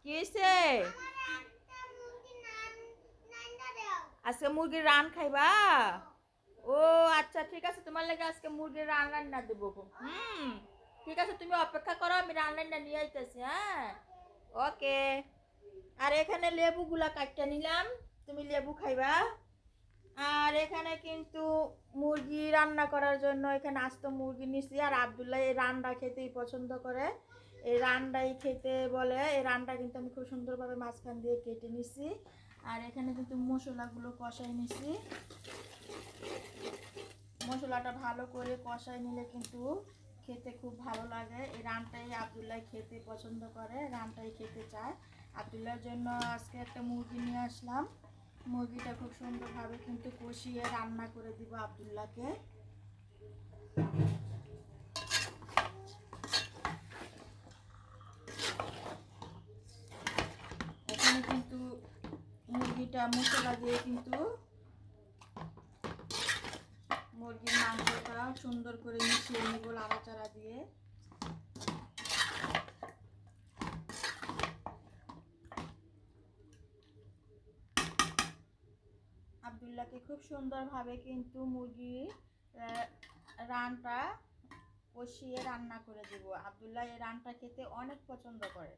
কি হয়েছে? আজকে মুরগির রান খাইবা? ও আচ্ছা, ঠিক আছে, তোমার লাগে আজকে মুরগির রান রান্না দেবো। ঠিক আছে, তুমি অপেক্ষা করো, আমি রান রান্না নিয়ে আইতেছি। হ্যাঁ, ওকে। আর এখানে লেবুগুলা কাটতে নিলাম, তুমি লেবু খাইবা। আর এখানে কিন্তু মুরগি রান্না করার জন্য এখানে আস্ত মুরগি নিছি। আর আব্দুল্লাহ এই রান্না খেতেই পছন্দ করে, এই রান্নাই খেতে বলে। এই রান্না কিন্তু আমি খুব সুন্দরভাবে মাঝখান দিয়ে কেটে নিছি। আর এখানে কিন্তু মশলাগুলো কষাই নিছি। মশলাটা ভালো করে কষাই নিলে কিন্তু খেতে খুব ভালো লাগে। এই রানটাই আব্দুল্লাহ খেতে পছন্দ করে, রানটাই খেতে চায়। আব্দুল্লাহর জন্য আজকে একটা মুরগি নিয়ে আসলাম। মুরগিটা খুব সুন্দরভাবে কিন্তু কষিয়ে রান্না করে দিব আব্দুল্লাহকে। এখানে কিন্তু মুরগিটা মশলা দিয়ে কিন্তু মুরগির মাংসটা সুন্দর করে মিশিয়ে নিব নাড়াচাড়া দিয়ে। আব্দুল্লাহকে খুব সুন্দরভাবে কিন্তু মুরগির রানটা কষিয়ে রান্না করে দেব। আব্দুল্লাহ এই রানটা খেতে অনেক পছন্দ করে।